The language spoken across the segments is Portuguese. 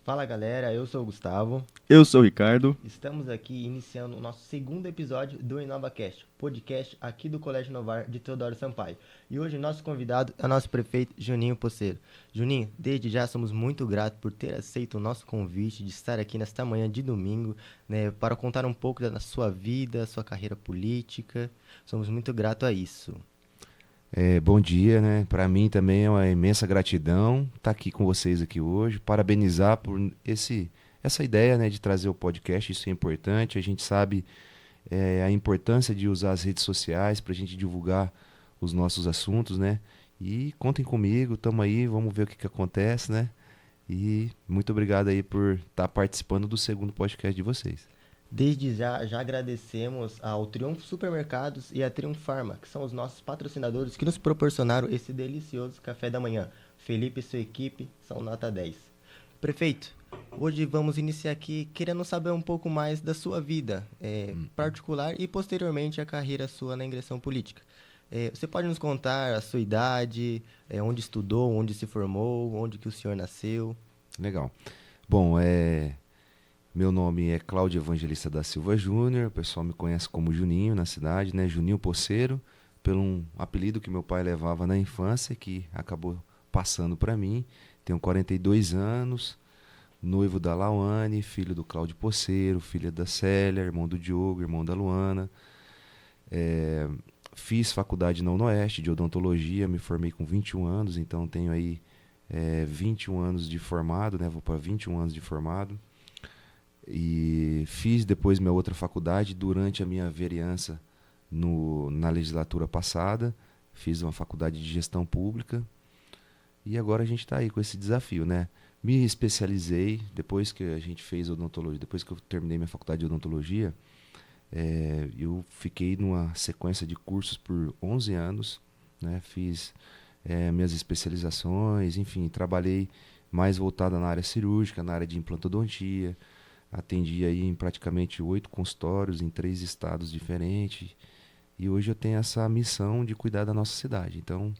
Fala galera, eu sou o Gustavo. Eu sou o Ricardo. Estamos aqui iniciando o nosso segundo episódio do InovaCast, podcast aqui do Colégio Novar de Teodoro Sampaio. E hoje nosso convidado é o nosso prefeito Juninho Poceiro. Juninho, desde já somos muito gratos por ter aceito o nosso convite de estar aqui nesta manhã de domingo, né, para contar um pouco da sua vida, sua carreira política. Somos muito gratos a isso. Bom dia, né? Para mim também é uma imensa gratidão estar aqui com vocês aqui hoje, parabenizar por essa ideia, né, de trazer o podcast. Isso é importante. A gente sabe a importância de usar as redes sociais para a gente divulgar os nossos assuntos, né? E contem comigo, estamos aí, vamos ver o que acontece, né? E muito obrigado aí por estar participando do segundo podcast de vocês. Desde já agradecemos ao Triunfo Supermercados e à Triunfo Farma, que são os nossos patrocinadores que nos proporcionaram esse delicioso café da manhã. Felipe e sua equipe são nota 10. Prefeito, hoje vamos iniciar aqui querendo saber um pouco mais da sua vida particular e posteriormente a carreira sua na ingressão política. Você pode nos contar a sua idade, onde estudou, onde se formou, onde que o senhor nasceu? Legal. Bom, meu nome é Cláudio Evangelista da Silva Júnior, o pessoal me conhece como Juninho na cidade, né? Juninho Poceiro, pelo um apelido que meu pai levava na infância, que acabou passando para mim. Tenho 42 anos, noivo da Lauane, filho do Cláudio Poceiro, filha da Célia, irmão do Diogo, irmão da Luana. Fiz faculdade na UnoOeste de odontologia, me formei com 21 anos, então tenho aí 21 anos de formado, né? Vou para 21 anos de formado. E fiz depois minha outra faculdade durante a minha vereança na legislatura passada. Fiz uma faculdade de gestão pública e agora a gente está aí com esse desafio, né? Me especializei depois que a gente fez odontologia, depois que eu terminei minha faculdade de odontologia, eu fiquei numa sequência de cursos por 11 anos, né? Fiz minhas especializações, enfim, trabalhei mais voltada na área cirúrgica, na área de implantodontia. Atendi aí em praticamente 8 consultórios em 3 estados diferentes. E hoje eu tenho essa missão de cuidar da nossa cidade. Então,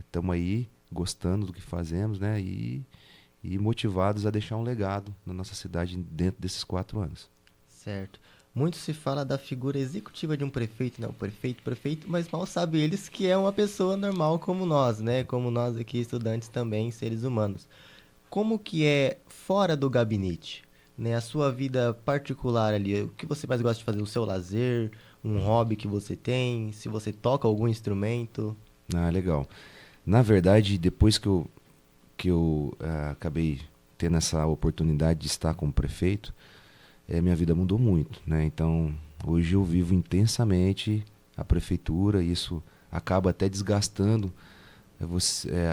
estamos aí gostando do que fazemos, né? E motivados a deixar um legado na nossa cidade dentro desses 4 anos. Certo. Muito se fala da figura executiva de um prefeito, né? O prefeito, mas mal sabe eles que é uma pessoa normal como nós, né? Como nós aqui, estudantes também, seres humanos. Como que é fora do gabinete, né? A sua vida particular ali, o que você mais gosta de fazer? O seu lazer, um hobby que você tem, se você toca algum instrumento? Ah, legal. Na verdade, depois que eu acabei tendo essa oportunidade de estar como prefeito, minha vida mudou muito, né? Então, hoje eu vivo intensamente a prefeitura, e isso acaba até desgastando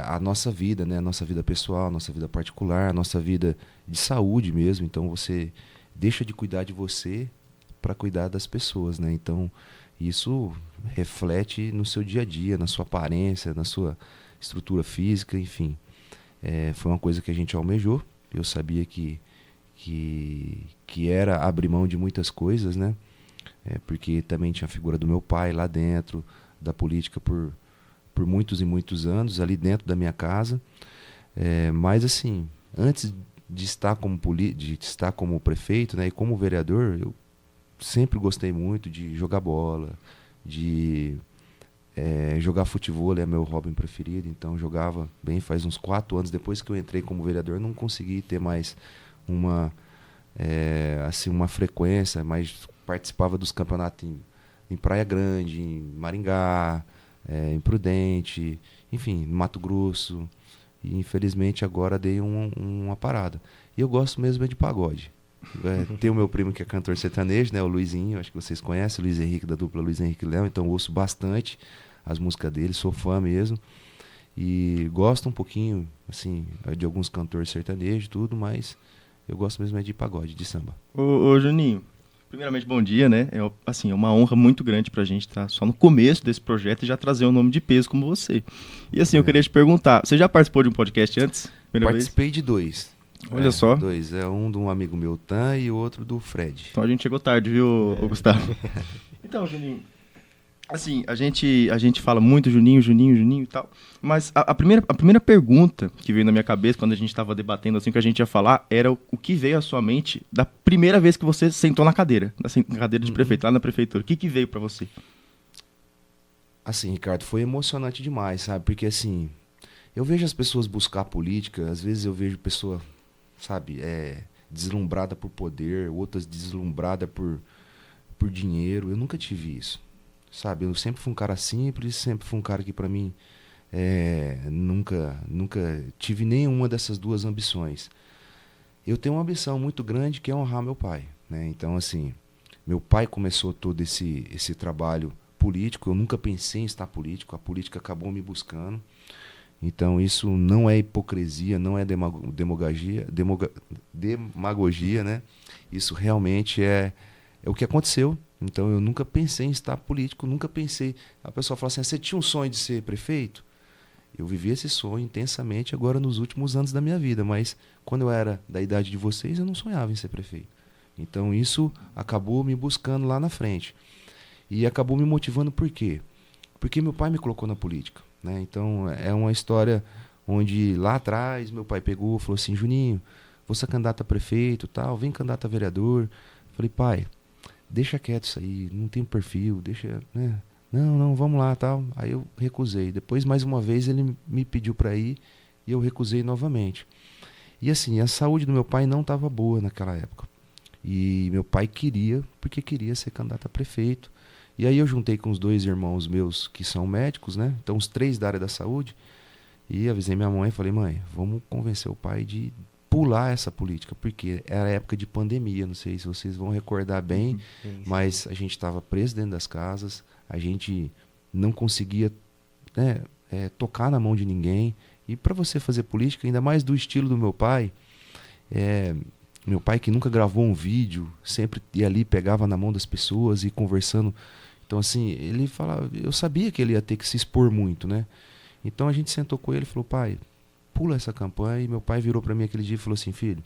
a nossa vida, né? A nossa vida pessoal, a nossa vida particular, a nossa vida de saúde mesmo. Então você deixa de cuidar de você para cuidar das pessoas, né? Então isso reflete no seu dia a dia, na sua aparência, na sua estrutura física, enfim. Foi uma coisa que a gente almejou. Eu sabia que era abrir mão de muitas coisas, né? Porque também tinha a figura do meu pai lá dentro da política por muitos e muitos anos, ali dentro da minha casa. Mas assim, antes de estar como prefeito, né, e como vereador, eu sempre gostei muito de jogar bola, de jogar futebol, é meu hobby preferido. Então jogava bem, faz uns 4 anos. Depois que eu entrei como vereador, não consegui ter mais uma frequência, mas participava dos campeonatos em Praia Grande, em Maringá, em Prudente, enfim, no Mato Grosso. E infelizmente agora dei uma parada. E eu gosto mesmo de pagode. Tem o meu primo que é cantor sertanejo, né, o Luizinho, acho que vocês conhecem, o Luiz Henrique, da dupla Luiz Henrique e Léo. Então eu ouço bastante as músicas dele, sou fã mesmo. E gosto um pouquinho, assim, de alguns cantores sertanejos e tudo, mas eu gosto mesmo de pagode, de samba. Ô Juninho, primeiramente bom dia, né? É uma honra muito grande pra gente estar só no começo desse projeto e já trazer um nome de peso como você. E assim, eu queria te perguntar, você já participou de um podcast antes? Participei de 2. Olha só. 2. Um de um amigo meu, Tan, e o outro do Fred. Então a gente chegou tarde, viu, Gustavo? Então, Juninho, Assim, a gente fala muito Juninho, Juninho, Juninho e tal, mas a primeira pergunta que veio na minha cabeça quando a gente estava debatendo assim o que a gente ia falar era o que veio à sua mente da primeira vez que você sentou na cadeira, na cadeira de prefeito, lá na prefeitura. O que veio para você? Assim, Ricardo, foi emocionante demais, sabe? Porque assim, eu vejo as pessoas buscar política, às vezes eu vejo pessoa, sabe, deslumbrada por poder, outras deslumbrada por dinheiro. Eu nunca tive isso, sabe? Eu sempre fui um cara simples, sempre fui um cara que pra mim nunca tive nenhuma dessas duas ambições. Eu tenho uma ambição muito grande que é honrar meu pai, né? Então, assim, meu pai começou todo esse trabalho político. Eu nunca pensei em estar político. A política acabou me buscando. Então, isso não é hipocrisia, não é demagogia, né? Isso realmente é o que aconteceu. Então, eu nunca pensei em estar político, nunca pensei. A pessoa fala assim: "Você tinha um sonho de ser prefeito?" Eu vivi esse sonho intensamente agora nos últimos anos da minha vida, mas quando eu era da idade de vocês, eu não sonhava em ser prefeito. Então isso acabou me buscando lá na frente. E acabou me motivando por quê? Porque meu pai me colocou na política, né? Então é uma história onde lá atrás meu pai pegou e falou assim: "Juninho, você é candidato a prefeito, tal, vem candidato a vereador". Falei: "Pai, deixa quieto isso aí, não tem perfil, deixa, né? Não, não, vamos lá, tal". Aí eu recusei. Depois, mais uma vez, ele me pediu para ir e eu recusei novamente. E assim, a saúde do meu pai não estava boa naquela época. E meu pai queria, porque queria ser candidato a prefeito. E aí eu juntei com os dois irmãos meus que são médicos, né? Então os três da área da saúde. E avisei minha mãe e falei: "Mãe, vamos convencer o pai de pular essa política", porque era época de pandemia, não sei se vocês vão recordar bem, Sim, sim. mas a gente estava preso dentro das casas, a gente não conseguia, né, tocar na mão de ninguém. E para você fazer política, ainda mais do estilo do é, meu pai que nunca gravou um vídeo, sempre ia ali, pegava na mão das pessoas e conversando. Então assim, ele falava, eu sabia que ele ia ter que se expor muito, né? Então a gente sentou com ele e falou: "Pai, pula essa campanha". E meu pai virou para mim aquele dia e falou assim: "Filho,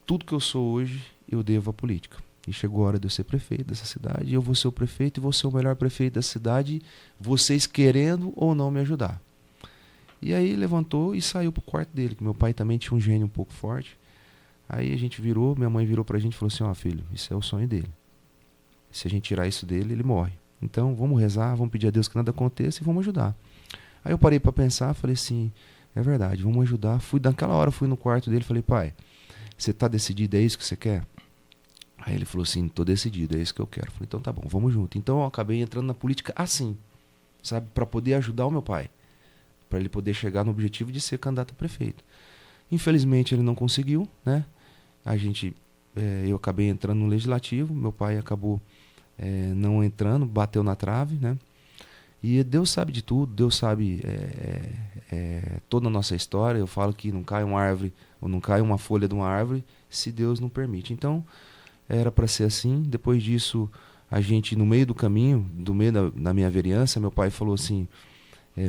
tudo que eu sou hoje eu devo à política. E chegou a hora de eu ser prefeito dessa cidade, e eu vou ser o prefeito e vou ser o melhor prefeito da cidade, vocês querendo ou não me ajudar". E aí levantou e saiu pro quarto dele, que meu pai também tinha um gênio um pouco forte. Aí a gente virou, minha mãe virou pra gente e falou assim: "Ó, filho, isso é o sonho dele. Se a gente tirar isso dele, ele morre. Então vamos rezar, vamos pedir a Deus que nada aconteça e vamos ajudar". Aí eu parei para pensar, falei assim: é verdade, vamos ajudar. Naquela hora fui no quarto dele e falei: "Pai, você tá decidido, é isso que você quer?" Aí ele falou assim: "Tô decidido, é isso que eu quero". Falei: "Então tá bom, vamos junto". Então eu acabei entrando na política assim, sabe, para poder ajudar o meu pai, para ele poder chegar no objetivo de ser candidato a prefeito. Infelizmente ele não conseguiu, né? A gente, eu acabei entrando no legislativo, meu pai acabou não entrando, bateu na trave, né? E Deus sabe de tudo, Deus sabe toda a nossa história. Eu falo que não cai uma árvore, ou não cai uma folha de uma árvore, se Deus não permite. Então, era para ser assim. Depois disso, a gente, no meio do caminho, do meio da minha vereança, meu pai falou assim: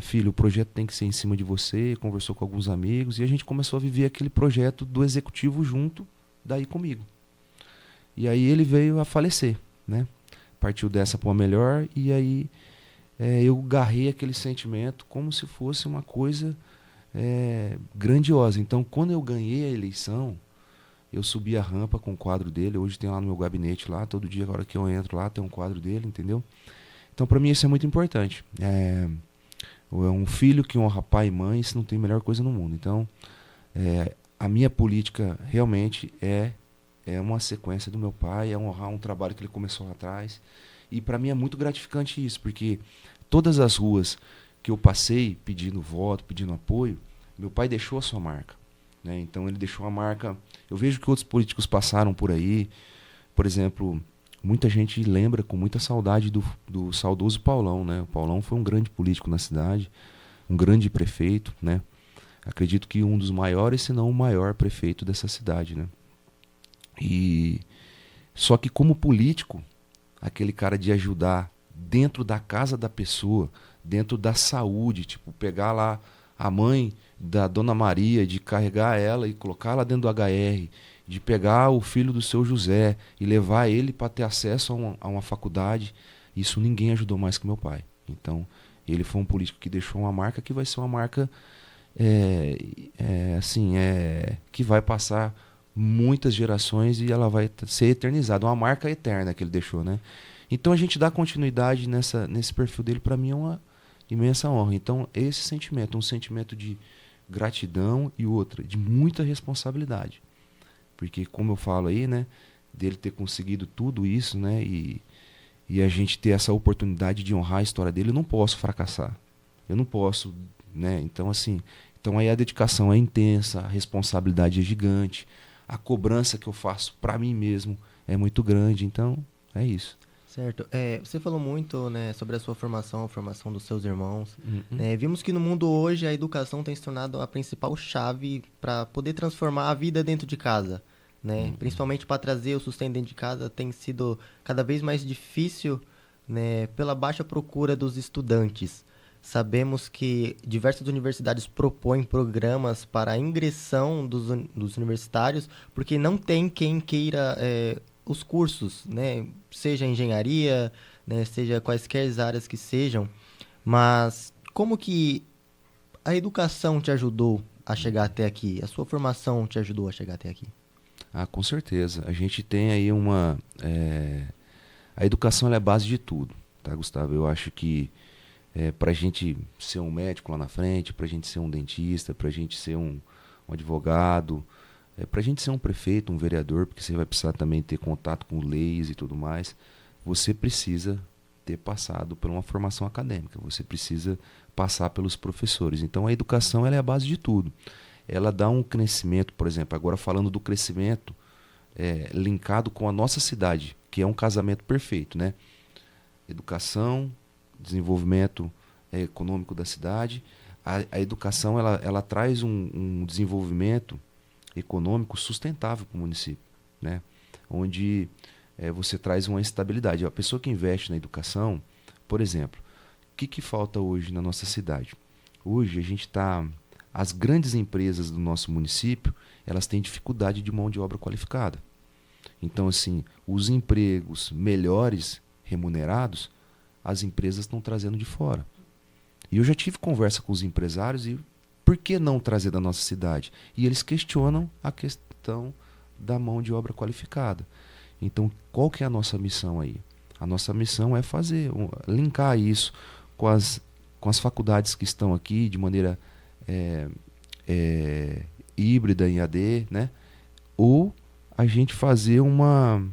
"Filho, o projeto tem que ser em cima de você". Conversou com alguns amigos e a gente começou a viver aquele projeto do executivo junto, daí comigo. E aí ele veio a falecer, né? Partiu dessa para uma melhor e aí eu garrei aquele sentimento como se fosse uma coisa grandiosa. Então, quando eu ganhei a eleição, eu subi a rampa com o quadro dele. Hoje tem lá no meu gabinete lá, todo dia, agora que eu entro lá, tem um quadro dele, entendeu? Então, para mim, isso é muito importante. Um filho que honra pai e mãe, isso não tem a melhor coisa no mundo. Então, a minha política realmente é uma sequência do meu pai, é honrar um trabalho que ele começou lá atrás. E para mim é muito gratificante isso, porque todas as ruas que eu passei pedindo voto, pedindo apoio, meu pai deixou a sua marca, né? Então ele deixou a marca. Eu vejo que outros políticos passaram por aí. Por exemplo, muita gente lembra com muita saudade do saudoso Paulão, né? O Paulão foi um grande político na cidade, um grande prefeito, né? Acredito que um dos maiores, se não o maior prefeito dessa cidade, né? E só que como político, aquele cara de ajudar dentro da casa da pessoa, dentro da saúde, tipo, pegar lá a mãe da Dona Maria, de carregar ela e colocar ela dentro do HR, de pegar o filho do seu José e levar ele para ter acesso a uma faculdade. Isso ninguém ajudou mais que meu pai. Então, ele foi um político que deixou uma marca que vai ser uma marca que vai passar muitas gerações e ela vai ser eternizada, uma marca eterna que ele deixou, né? Então a gente dá continuidade nesse perfil dele, para mim é uma imensa honra. Então esse sentimento, um sentimento de gratidão e outra, de muita responsabilidade. Porque como eu falo aí, né, dele ter conseguido tudo isso, né, e a gente ter essa oportunidade de honrar a história dele, eu não posso fracassar. Eu não posso, né? Então assim, então aí a dedicação é intensa, a responsabilidade é gigante, a cobrança que eu faço para mim mesmo é muito grande, então é isso. Certo. Você falou muito, né, sobre a sua formação, a formação dos seus irmãos. Uhum. Vimos que no mundo hoje a educação tem se tornado a principal chave para poder transformar a vida dentro de casa, né? Principalmente para trazer o sustento dentro de casa tem sido cada vez mais difícil, né, pela baixa procura dos estudantes. Sabemos que diversas universidades propõem programas para a ingressão dos universitários, porque não tem quem queira os cursos, né? Seja engenharia, né? Seja quaisquer áreas que sejam. Mas como que a educação te ajudou a chegar até aqui? A sua formação te ajudou a chegar até aqui? Ah, com certeza. A gente tem aí a educação ela é a base de tudo, tá, Gustavo? Eu acho que para a gente ser um médico lá na frente, para a gente ser um dentista, para a gente ser um advogado, para a gente ser um prefeito, um vereador, porque você vai precisar também ter contato com leis e tudo mais, você precisa ter passado por uma formação acadêmica, você precisa passar pelos professores. Então a educação ela é a base de tudo. Ela dá um crescimento, por exemplo, agora falando do crescimento linkado com a nossa cidade, que é um casamento perfeito, né? Educação, desenvolvimento econômico da cidade. A educação ela traz um desenvolvimento econômico sustentável para o município, né? Onde você traz uma estabilidade. A pessoa que investe na educação, por exemplo, o que falta hoje na nossa cidade? Hoje a gente está... As grandes empresas do nosso município, elas têm dificuldade de mão de obra qualificada. Então, assim, os empregos melhores remunerados, as empresas estão trazendo de fora. E eu já tive conversa com os empresários e por que não trazer da nossa cidade? E eles questionam a questão da mão de obra qualificada. Então, qual que é a nossa missão aí? A nossa missão é linkar isso com as faculdades que estão aqui de maneira híbrida em AD, né? Ou a gente fazer uma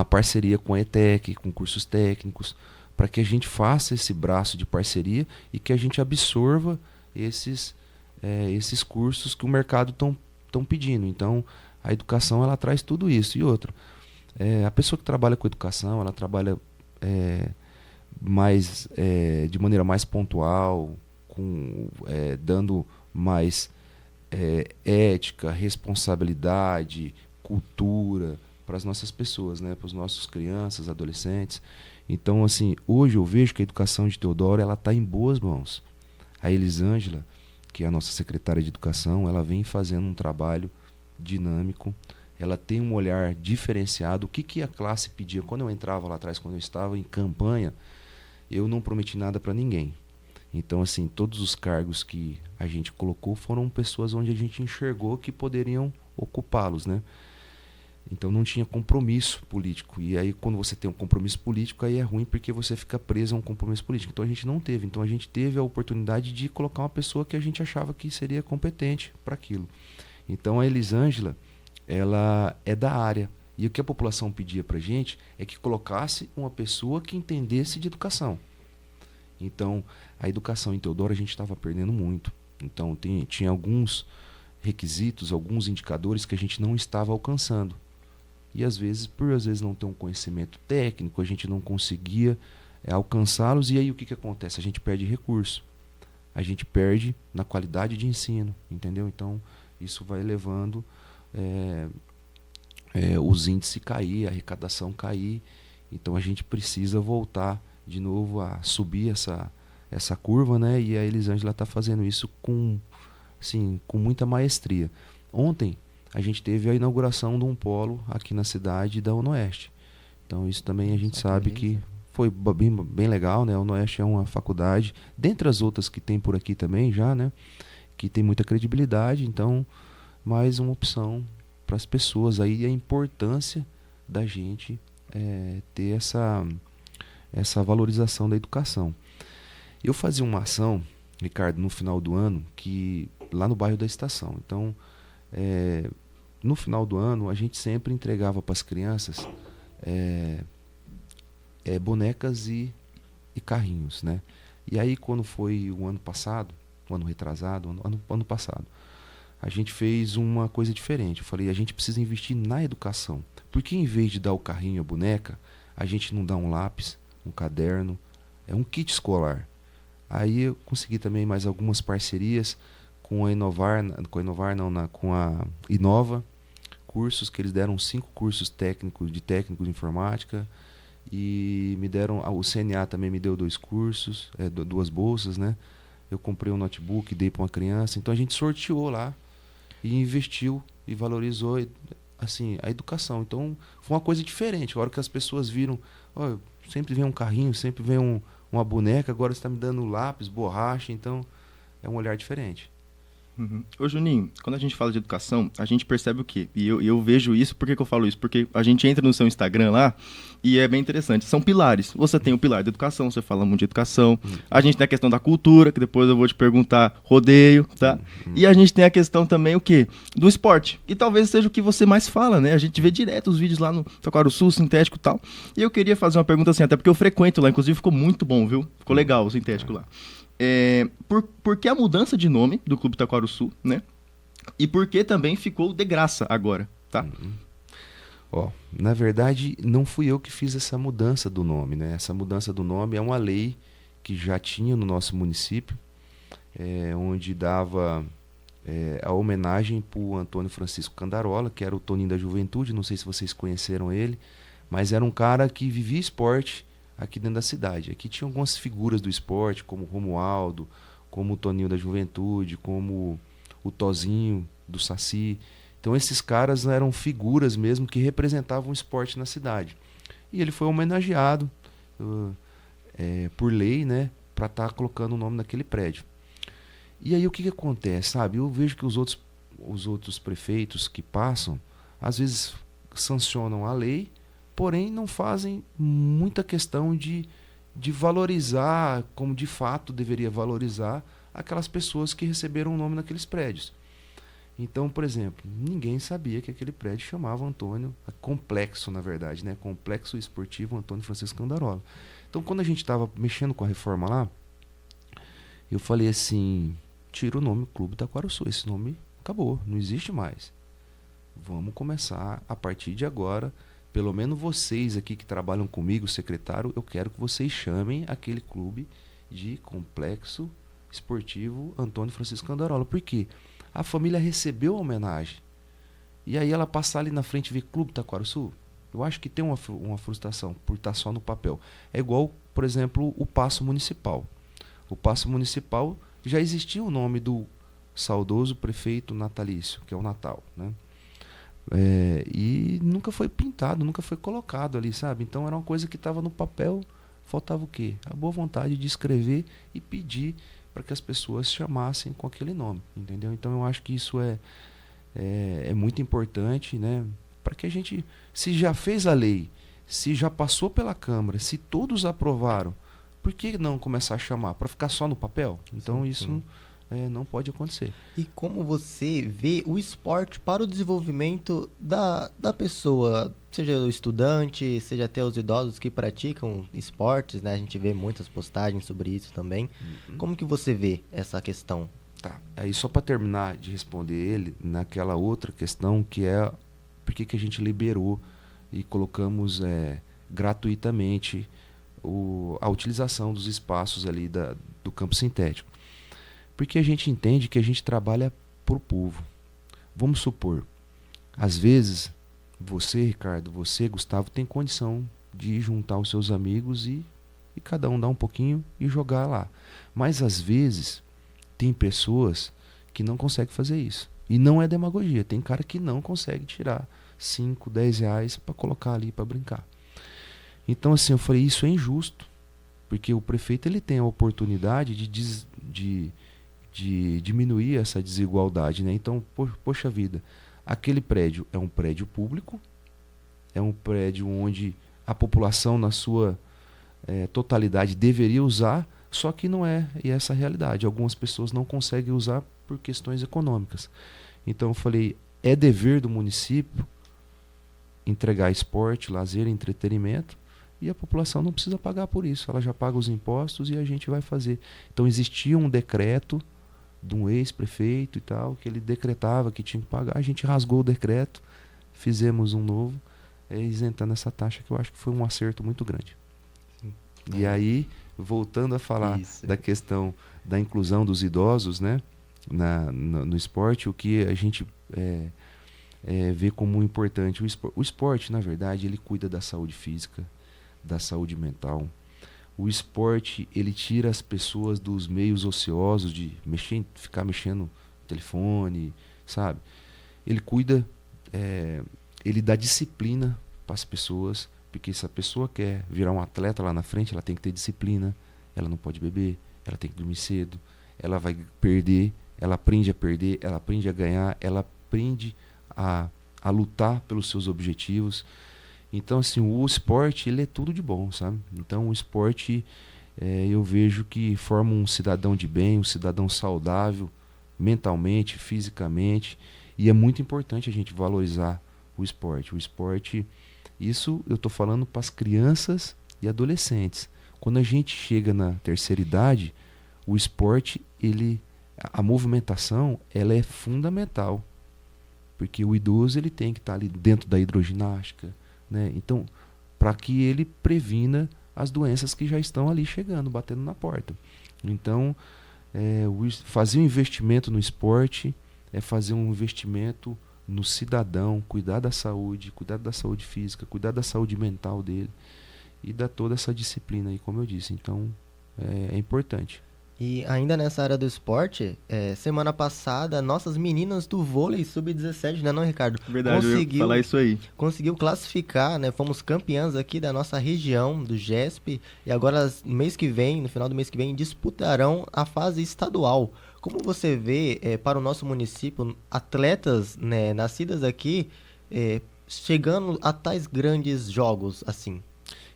parceria com a ETEC, com cursos técnicos, para que a gente faça esse braço de parceria e que a gente absorva esses cursos que o mercado estão pedindo. Então, a educação ela traz tudo isso. E outra, a pessoa que trabalha com educação, ela trabalha de maneira mais pontual, dando mais ética, responsabilidade, cultura para as nossas pessoas, né? Para os nossos crianças, adolescentes. Então, assim, hoje eu vejo que a educação de Teodoro ela está em boas mãos. A Elisângela, que é a nossa secretária de educação, ela vem fazendo um trabalho dinâmico. Ela tem um olhar diferenciado. O que a classe pedia? Quando eu entrava lá atrás, quando eu estava em campanha, eu não prometi nada para ninguém. Então, assim, todos os cargos que a gente colocou foram pessoas onde a gente enxergou que poderiam ocupá-los, né? Então não tinha compromisso político. E aí quando você tem um compromisso político, aí é ruim porque você fica preso a um compromisso político. Então a gente não teve. Então a gente teve a oportunidade de colocar uma pessoa que a gente achava que seria competente para aquilo. Então a Elisângela, ela é da área. E o que a população pedia para a gente é que colocasse uma pessoa que entendesse de educação. Então, a educação em Teodoro a gente estava perdendo muito. Então, tinha alguns requisitos, alguns indicadores que a gente não estava alcançando. E, às vezes não ter um conhecimento técnico, a gente não conseguia alcançá-los. E aí, o que acontece? A gente perde recurso. A gente perde na qualidade de ensino, entendeu? Então, isso vai levando os índices cair, a arrecadação cair. Então, a gente precisa voltar de novo a subir essa curva, né? E a Elisângela está fazendo isso com muita maestria. Ontem a gente teve a inauguração de um polo aqui na cidade da UNOeste. Então isso também a gente sabe que Beleza. foi bem legal, né? O Noeste é uma faculdade, dentre as outras que tem por aqui também já, né? Que tem muita credibilidade, então mais uma opção para as pessoas aí, a importância da gente ter essa valorização da educação. Eu fazia uma ação, Ricardo, no final do ano, que lá no bairro da Estação. Então, no final do ano, a gente sempre entregava para as crianças bonecas e carrinhos, né? E aí, quando foi o ano passado, o ano retrasado, ano passado, a gente fez uma coisa diferente. Eu falei, a gente precisa investir na educação. Porque em vez de dar o carrinho, a boneca, a gente não dá um lápis, um caderno, um kit escolar. Aí eu consegui também mais algumas parcerias com a com a Inova, cursos que eles deram 5 cursos técnicos de informática, e me deram, o CNA também me deu 2 cursos, 2 bolsas, né? Eu comprei um notebook, dei para uma criança, então a gente sorteou lá e investiu e valorizou assim a educação. Então foi uma coisa diferente. A hora que as pessoas viram, sempre vem um carrinho, sempre vem uma boneca, agora você está me dando lápis, borracha, então é um olhar diferente. Uhum. Ô Juninho, quando a gente fala de educação, a gente percebe o quê? E eu vejo isso, por que eu falo isso? Porque a gente entra no seu Instagram lá e é bem interessante. São pilares. Você tem o pilar da educação, você fala muito de educação. A gente tem a questão da cultura, que depois eu vou te perguntar, rodeio, tá? E a gente tem a questão também, o quê? Do esporte. E talvez seja o que você mais fala, né? A gente vê direto os vídeos lá no Taquarussu, sintético e tal. E eu queria fazer uma pergunta assim, até porque eu frequento lá, inclusive ficou muito bom, viu? Ficou legal o sintético lá. Por que a mudança de nome do Clube Taquarussu, né? E por que também ficou de graça agora, tá? Na verdade, não fui eu que fiz essa mudança do nome, né? Essa mudança do nome é uma lei que já tinha no nosso município, onde dava a homenagem para o Antônio Francisco Candarola, que era o Toninho da Juventude, não sei se vocês conheceram ele, mas era um cara que vivia esporte aqui dentro da cidade. Aqui tinha algumas figuras do esporte, como o Romualdo, como o Toninho da Juventude, como o Tozinho do Saci. Então esses caras eram figuras mesmo que representavam o esporte na cidade. E ele foi homenageado por lei, né, para estar colocando o nome naquele prédio. E aí o que acontece, sabe? Eu vejo que os outros prefeitos que passam, às vezes sancionam a lei, porém não fazem muita questão de valorizar, como de fato deveria valorizar, aquelas pessoas que receberam o nome naqueles prédios. Então, por exemplo, ninguém sabia que aquele prédio chamava Antônio, complexo na verdade, né? Complexo Esportivo Antônio Francisco Candarola. Então, quando a gente estava mexendo com a reforma lá, eu falei assim, tira o nome Clube Taquarussu, esse nome acabou, não existe mais. Vamos começar a partir de agora. Pelo menos vocês aqui que trabalham comigo, secretário, eu quero que vocês chamem aquele clube de Complexo Esportivo Antônio Francisco Candarola. Por quê? A família recebeu a homenagem. E aí ela passar ali na frente e ver Clube Taquarussu, eu acho que tem uma frustração por estar só no papel. É igual, por exemplo, o Paço Municipal. O Paço Municipal já existia o nome do saudoso prefeito natalício, que é o Natal, né? E nunca foi pintado, nunca foi colocado ali, sabe? Então era uma coisa que estava no papel, faltava o quê? A boa vontade de escrever e pedir para que as pessoas chamassem com aquele nome, entendeu? Então eu acho que isso é muito importante, né? Para que a gente, se já fez a lei, se já passou pela Câmara, se todos aprovaram, por que não começar a chamar? Para ficar só no papel? Então Sim, isso sim. não pode acontecer. E como você vê o esporte para o desenvolvimento da pessoa, seja o estudante, seja até os idosos que praticam esportes, né? A gente vê muitas postagens sobre isso também. Como que você vê essa questão? Tá. Aí só para terminar de responder ele, naquela outra questão que é por que a gente liberou e colocamos gratuitamente a utilização dos espaços ali do campo sintético. Porque a gente entende que a gente trabalha para o povo. Vamos supor, às vezes, você, Ricardo, você, Gustavo, tem condição de juntar os seus amigos e cada um dar um pouquinho e jogar lá. Mas, às vezes, tem pessoas que não conseguem fazer isso. E não é demagogia. Tem cara que não consegue tirar 5, 10 reais para colocar ali para brincar. Então, assim, eu falei, isso é injusto, porque o prefeito ele tem a oportunidade de diminuir essa desigualdade, né? Então, poxa vida, aquele prédio é um prédio público, é um prédio onde a população, na sua totalidade, deveria usar, só que não é essa a realidade. Algumas pessoas não conseguem usar por questões econômicas. Então, eu falei, é dever do município entregar esporte, lazer, entretenimento, e a população não precisa pagar por isso, ela já paga os impostos e a gente vai fazer. Então existia um decreto de um ex-prefeito e tal, que ele decretava que tinha que pagar, a gente rasgou o decreto, fizemos um novo, isentando essa taxa, que eu acho que foi um acerto muito grande. Sim. E aí, voltando a falar Isso. da questão da inclusão dos idosos, né, no esporte, o que a gente vê como importante, o esporte, na verdade, ele cuida da saúde física, da saúde mental. O esporte, ele tira as pessoas dos meios ociosos de ficar mexendo no telefone, sabe? Ele cuida, ele dá disciplina para as pessoas, porque se a pessoa quer virar um atleta lá na frente, ela tem que ter disciplina, ela não pode beber, ela tem que dormir cedo, ela vai perder, ela aprende a perder, ela aprende a ganhar, ela aprende a lutar pelos seus objetivos. Então, assim, o esporte, ele é tudo de bom, sabe? Então, o esporte, eu vejo que forma um cidadão de bem, um cidadão saudável, mentalmente, fisicamente, e é muito importante a gente valorizar o esporte. O esporte, isso eu estou falando para as crianças e adolescentes. Quando a gente chega na terceira idade, o esporte, a movimentação, ela é fundamental, porque o idoso ele tem que estar ali dentro da hidroginástica, né? Então, para que ele previna as doenças que já estão ali chegando, batendo na porta. Então, fazer um investimento no esporte é fazer um investimento no cidadão, cuidar da saúde física, cuidar da saúde mental dele e dar toda essa disciplina aí, como eu disse. Então, é importante. E ainda nessa área do esporte, semana passada, nossas meninas do vôlei sub-17, né, não, Ricardo? Verdade, eu ia falar isso aí. Conseguiu classificar, né? Fomos campeãs aqui da nossa região, do GESP, e agora, no final do mês que vem, disputarão a fase estadual. Como você vê, para o nosso município, atletas, né, nascidas aqui, chegando a tais grandes jogos, assim?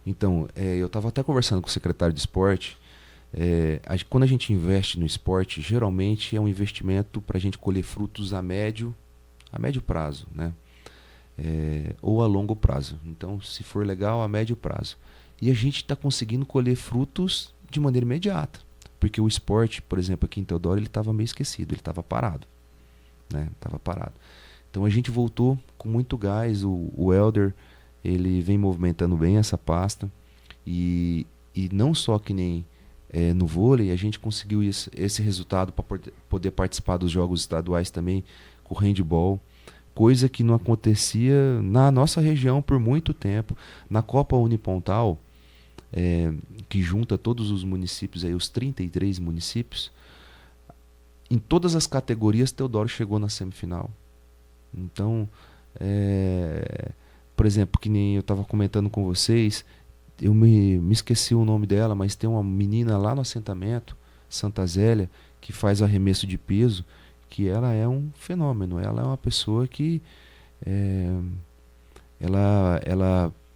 Então, eu estava até conversando com o secretário de esporte. Quando a gente investe no esporte, geralmente é um investimento para a gente colher frutos a médio prazo, né? Ou a longo prazo. Então, se for legal, a médio prazo. E a gente está conseguindo colher frutos de maneira imediata. Porque o esporte, por exemplo, aqui em Teodoro, ele estava meio esquecido, ele estava parado, né? Estava parado. Então a gente voltou com muito gás. O Elder, ele vem movimentando bem essa pasta. E não só que nem no vôlei, a gente conseguiu esse resultado para poder participar dos jogos estaduais também com o handball, coisa que não acontecia na nossa região por muito tempo. Na Copa Unipontal, que junta todos os municípios, aí, os 33 municípios, em todas as categorias, Teodoro chegou na semifinal. Então, por exemplo, que nem eu estava comentando com vocês, eu me esqueci o nome dela, mas tem uma menina lá no assentamento, Santa Zélia, que faz arremesso de peso, que ela é um fenômeno. Ela é uma pessoa que,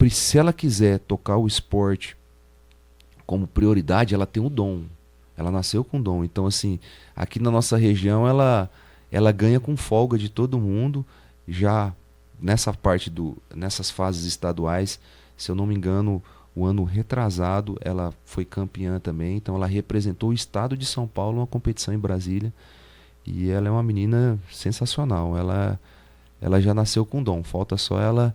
se ela quiser tocar o esporte como prioridade, ela tem o dom. Ela nasceu com dom. Então, assim, aqui na nossa região, ela ganha com folga de todo mundo. Já nessas fases estaduais, se eu não me engano, o ano retrasado, ela foi campeã também. Então, ela representou o estado de São Paulo numa competição em Brasília. E ela é uma menina sensacional. Ela já nasceu com dom. Falta só ela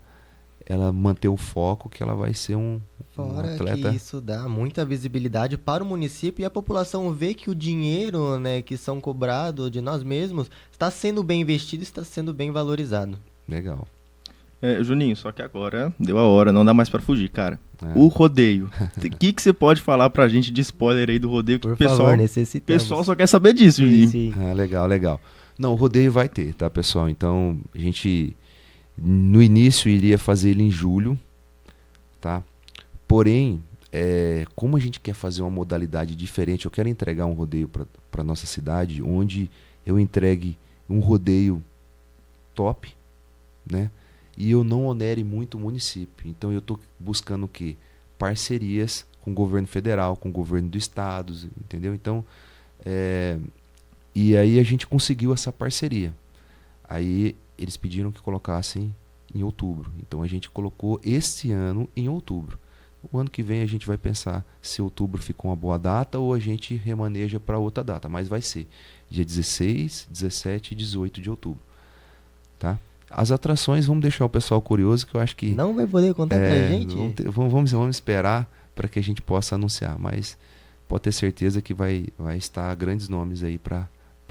manter o foco, que ela vai ser um atleta. Que isso dá muita visibilidade para o município, e a população vê que o dinheiro, né, que são cobrado de nós mesmos está sendo bem investido, está sendo bem valorizado. Legal. Juninho, só que agora deu a hora, não dá mais pra fugir, cara. O rodeio. O que você pode falar pra gente de spoiler aí do rodeio? Que Por o pessoal, favor, necessitamos. O pessoal só quer saber disso, Juninho. Sim. Legal. Não, o rodeio vai ter, tá, pessoal? Então, a gente, no início, iria fazer ele em julho, tá? Porém, como a gente quer fazer uma modalidade diferente, eu quero entregar um rodeio para nossa cidade, onde eu entregue um rodeio top, né? E eu não onere muito o município. Então eu estou buscando o quê? Parcerias com o governo federal, com o governo do estado, entendeu? Então, e aí a gente conseguiu essa parceria. Aí eles pediram que colocassem em outubro. Então a gente colocou esse ano em outubro. O ano que vem a gente vai pensar se outubro ficou uma boa data ou a gente remaneja para outra data. Mas vai ser dia 16, 17 e 18 de outubro. Tá? As atrações, vamos deixar o pessoal curioso, que eu acho que... Não vai poder contar pra gente? Vamos esperar para que a gente possa anunciar. Mas pode ter certeza que vai estar grandes nomes aí para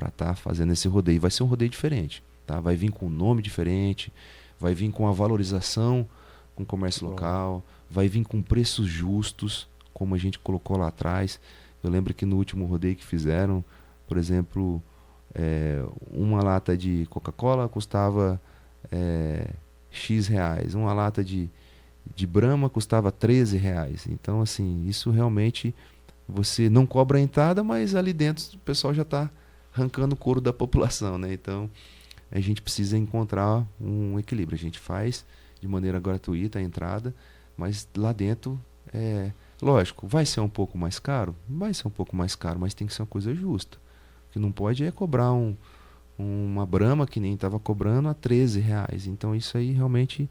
estar fazendo esse rodeio. Vai ser um rodeio diferente. Tá? Vai vir com um nome diferente, vai vir com a valorização com o comércio local, vai vir com preços justos, como a gente colocou lá atrás. Eu lembro que no último rodeio que fizeram, por exemplo, uma lata de Coca-Cola custava X reais, uma lata de Brahma custava 13 reais. Então, assim, isso realmente você não cobra a entrada, mas ali dentro o pessoal já está arrancando o couro da população, né? Então, a gente precisa encontrar um equilíbrio. A gente faz de maneira gratuita a entrada, mas lá dentro, lógico, vai ser um pouco mais caro? Vai ser um pouco mais caro, mas tem que ser uma coisa justa. O que não pode é cobrar uma Brahma que nem estava cobrando a 13 reais. Então isso aí realmente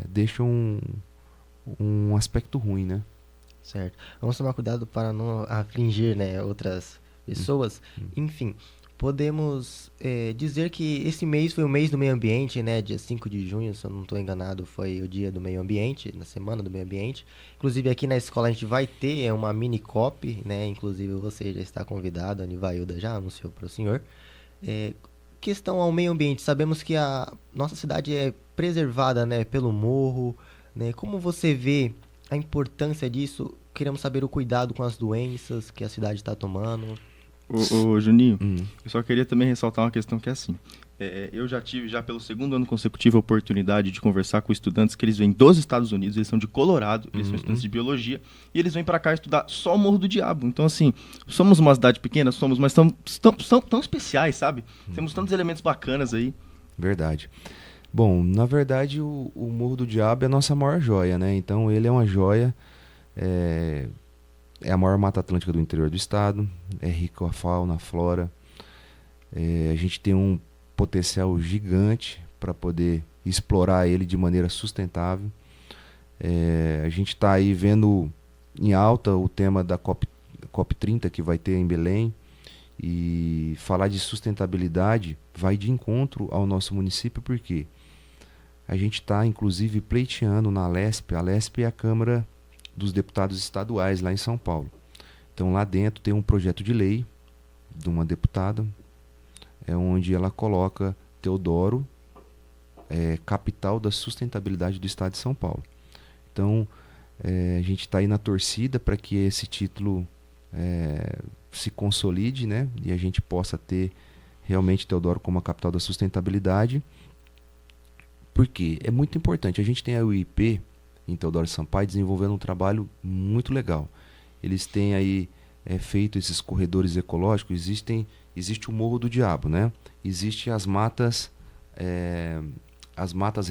deixa um aspecto ruim, né? Certo. Vamos tomar cuidado para não afligir, né, outras pessoas. Enfim, podemos dizer que esse mês foi o mês do meio ambiente, né? Dia 5 de junho, se eu não estou enganado, foi o dia do meio ambiente, na semana do meio ambiente. Inclusive aqui na escola a gente vai ter uma mini COP, né? Inclusive você já está convidado, a Nivailda já anunciou para o senhor. Questão ao meio ambiente, sabemos que a nossa cidade é preservada, né, pelo morro, né? Como você vê a importância disso? Queremos saber o cuidado com as doenças que a cidade está tomando. Ô Juninho, eu só queria também ressaltar uma questão que é assim. Eu já tive, pelo segundo ano consecutivo, a oportunidade de conversar com estudantes que eles vêm dos Estados Unidos, eles são de Colorado, eles são estudantes de biologia, e eles vêm para cá estudar só o Morro do Diabo. Então, assim, somos uma cidade pequena, mas são tão especiais, sabe? Temos tantos elementos bacanas aí. Verdade. Bom, na verdade, o Morro do Diabo é a nossa maior joia, né? Então, ele é uma joia, é a maior mata atlântica do interior do estado, é rico a fauna, a flora. A gente tem um potencial gigante para poder explorar ele de maneira sustentável. A gente está aí vendo em alta o tema da COP30 que vai ter em Belém, e falar de sustentabilidade vai de encontro ao nosso município, porque a gente está inclusive pleiteando na Alesp. A Alesp é a Câmara dos Deputados Estaduais lá em São Paulo. Então lá dentro tem um projeto de lei de uma deputada, onde ela coloca Teodoro capital da sustentabilidade do estado de São Paulo. Então a gente está aí na torcida para que esse título se consolide, né? E a gente possa ter realmente Teodoro como a capital da sustentabilidade, porque é muito importante. A gente tem a UIP em Teodoro Sampaio desenvolvendo um trabalho muito legal. Eles têm aí feito esses corredores ecológicos. Existe o Morro do Diabo, né? Existem as matas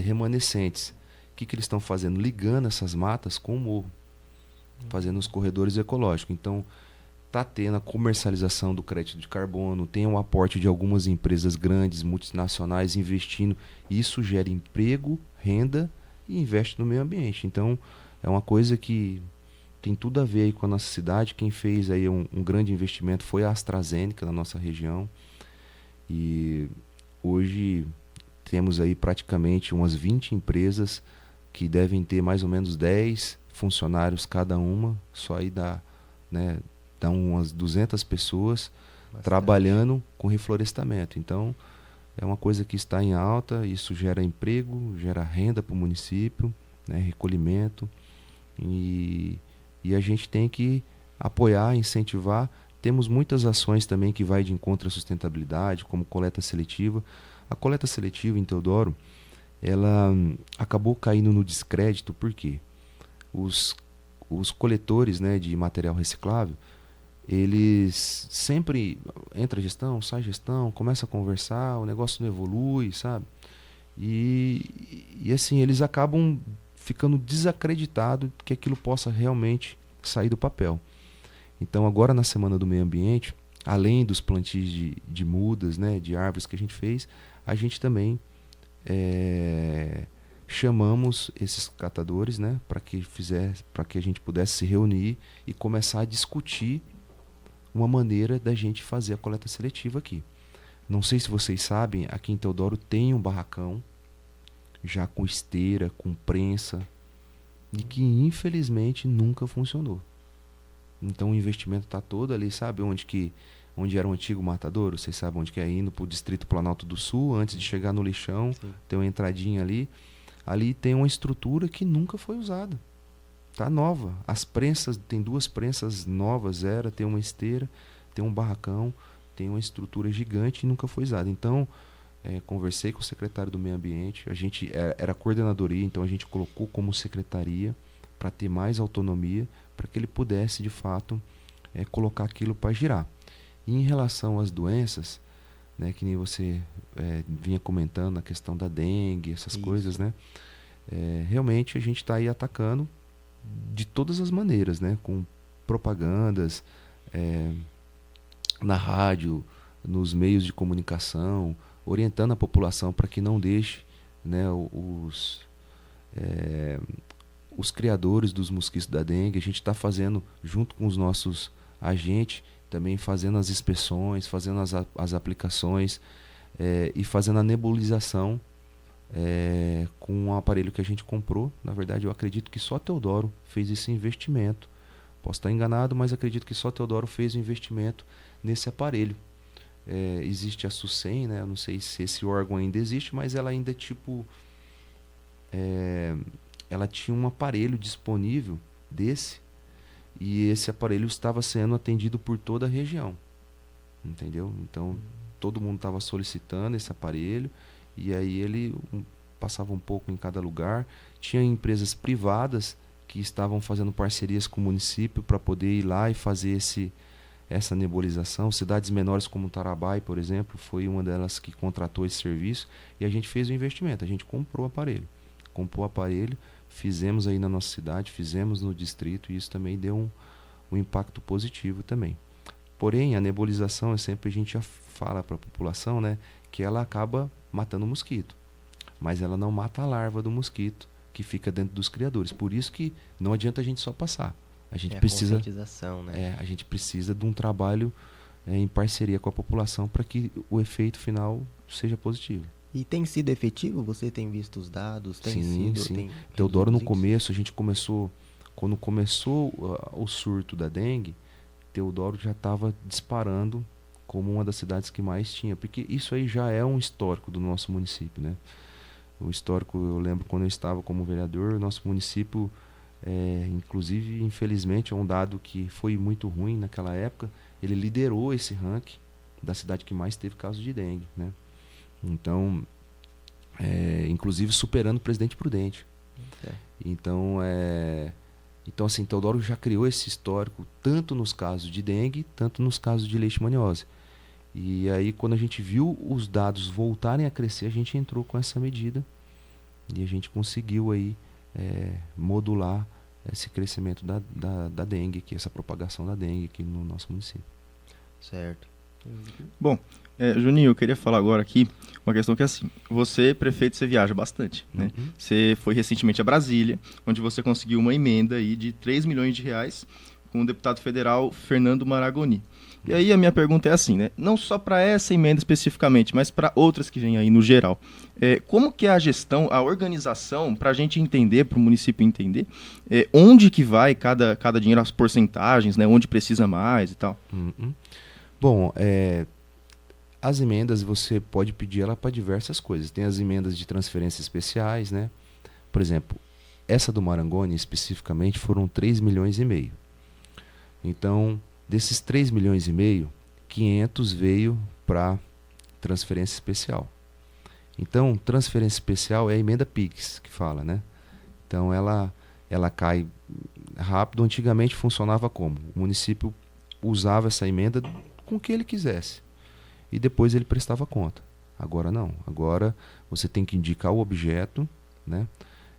remanescentes. O que eles estão fazendo? Ligando essas matas com o morro, fazendo os corredores ecológicos. Então, está tendo a comercialização do crédito de carbono, tem o aporte de algumas empresas grandes, multinacionais, investindo. Isso gera emprego, renda e investe no meio ambiente. Então, é uma coisa que tem tudo a ver aí com a nossa cidade. Quem fez aí um grande investimento foi a AstraZeneca na nossa região. E hoje temos aí praticamente umas 20 empresas que devem ter mais ou menos 10 funcionários cada uma. Só aí dá umas 200 pessoas trabalhando com reflorestamento. Então, é uma coisa que está em alta. Isso gera emprego, gera renda para o município, né, recolhimento. E a gente tem que apoiar, incentivar. Temos muitas ações também que vai de encontro à sustentabilidade, como coleta seletiva. A coleta seletiva em Teodoro, ela acabou caindo no descrédito. Por quê? os, os coletores, né, de material reciclável, eles sempre entra gestão, sai gestão, começa a conversar, o negócio não evolui, sabe? E assim, eles acabam ficando desacreditados que aquilo possa realmente sair do papel. Então, agora na Semana do Meio Ambiente, além dos plantios de mudas, né, de árvores que a gente fez, a gente também chamamos esses catadores, né, para que a gente pudesse se reunir e começar a discutir uma maneira da gente fazer a coleta seletiva aqui. Não sei se vocês sabem, aqui em Teodoro tem um barracão, já com esteira, com prensa, e que infelizmente nunca funcionou. Então o investimento está todo ali, sabe onde era o antigo matadouro? Vocês sabem onde que é, indo para o Distrito Planalto do Sul, antes de chegar no lixão, Sim. tem uma entradinha ali. Ali tem uma estrutura que nunca foi usada. Tá nova. As prensas, tem 2 prensas novas, tem uma esteira, tem um barracão, tem uma estrutura gigante e nunca foi usada. Então, conversei com o secretário do Meio Ambiente, a gente era coordenadoria, então a gente colocou como secretaria para ter mais autonomia, para que ele pudesse, de fato, colocar aquilo para girar. E em relação às doenças, né, que nem você vinha comentando, a questão da dengue, essas coisas, né? Realmente a gente está aí atacando de todas as maneiras, né? Com propagandas, na rádio, nos meios de comunicação, orientando a população para que não deixe, né, os criadores dos mosquitos da dengue. A gente está fazendo, junto com os nossos agentes, também fazendo as inspeções, fazendo as aplicações e fazendo a nebulização com um aparelho que a gente comprou. Na verdade, eu acredito que só Teodoro fez esse investimento. Posso estar enganado, mas acredito que só Teodoro fez o investimento nesse aparelho. Existe a SUSEM, né? Eu não sei se esse órgão ainda existe, mas ela ainda ela tinha um aparelho disponível desse, e esse aparelho estava sendo atendido por toda a região, entendeu? Então todo mundo estava solicitando esse aparelho, e aí ele passava um pouco em cada lugar. Tinha empresas privadas que estavam fazendo parcerias com o município para poder ir lá e fazer essa nebulização. Cidades menores como Tarabai, por exemplo, foi uma delas que contratou esse serviço, e a gente fez o investimento, a gente comprou o aparelho, fizemos aí na nossa cidade, fizemos no distrito, e isso também deu um impacto positivo também. Porém, a nebulização, sempre a gente já fala para a população, né, que ela acaba matando o mosquito, mas ela não mata a larva do mosquito que fica dentro dos criadores. Por isso que não adianta a gente só passar. A gente precisa, conscientização, né? a gente precisa de um trabalho em parceria com a população para que o efeito final seja positivo. E tem sido efetivo? Você tem visto os dados? Sim. Teodoro, no começo, a gente começou... Quando começou o surto da dengue, Teodoro já estava disparando como uma das cidades que mais tinha. Porque isso aí já é um histórico do nosso município, né? O histórico, eu lembro quando eu estava como vereador, o nosso município, inclusive, infelizmente, é um dado que foi muito ruim naquela época, ele liderou esse ranking da cidade que mais teve casos de dengue, né? Então, inclusive superando o Presidente Prudente. Então, assim, Teodoro já criou esse histórico tanto nos casos de dengue, tanto nos casos de leishmaniose. E aí, quando a gente viu os dados voltarem a crescer, a gente entrou com essa medida e a gente conseguiu aí modular esse crescimento da dengue, aqui, essa propagação da dengue aqui no nosso município. Certo. Bom, Juninho, eu queria falar agora aqui uma questão que é assim, você, prefeito, você viaja bastante, né? Você foi recentemente a Brasília, onde você conseguiu uma emenda aí de 3 milhões de reais com o deputado federal Fernando Maragoni. E aí a minha pergunta é assim, né? Não só para essa emenda especificamente, mas para outras que vêm aí no geral. Como que é a gestão, a organização, para a gente entender, para o município entender, onde que vai cada dinheiro, as porcentagens, né? Onde precisa mais e tal? Bom, as emendas você pode pedir ela para diversas coisas. Tem as emendas de transferências especiais, né? Por exemplo, essa do Marangoni especificamente foram 3 milhões e meio. Então, desses 3 milhões e meio, 500 veio para transferência especial. Então, transferência especial é a emenda PIX que fala, né? Então, ela cai rápido. Antigamente funcionava como? O município usava essa emenda com o que ele quisesse e depois ele prestava conta. Agora não. Agora você tem que indicar o objeto, né?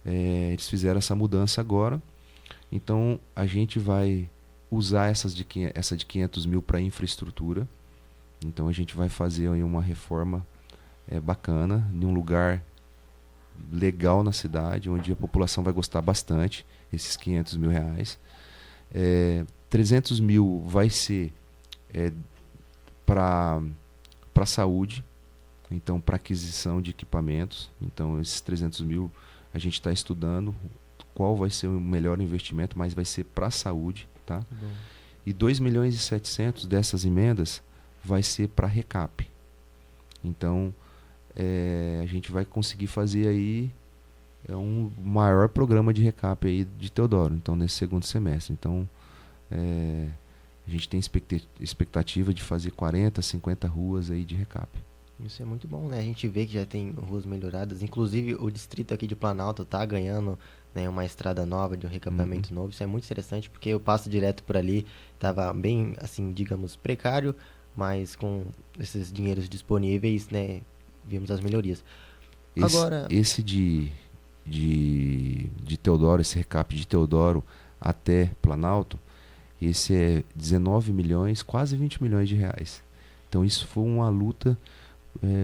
Eles fizeram essa mudança agora. Então a gente vai usar essa de 500 mil para infraestrutura. Então a gente vai fazer aí uma reforma bacana, em um lugar legal na cidade, onde a população vai gostar bastante, esses 500 mil reais. 300 mil vai ser para saúde, então para aquisição de equipamentos. Então esses 300 mil a gente está estudando qual vai ser o melhor investimento, mas vai ser para a saúde, tá? Bom. E 2 milhões e 700 dessas emendas vai ser para recap. Então a gente vai conseguir fazer aí um maior programa de recap aí de Teodoro, então nesse segundo semestre. Então a gente tem expectativa de fazer 40, 50 ruas aí de recap. Isso é muito bom, né? A gente vê que já tem ruas melhoradas. Inclusive, o distrito aqui de Planalto tá ganhando, né, uma estrada nova, de um recapeamento novo. Isso é muito interessante, porque eu passo direto por ali. Tava bem, assim, digamos, precário, mas com esses dinheiros disponíveis, né, vimos as melhorias. Agora, Esse de Teodoro, esse recap de Teodoro até Planalto, esse é 19 milhões, quase 20 milhões de reais. Então isso foi uma luta,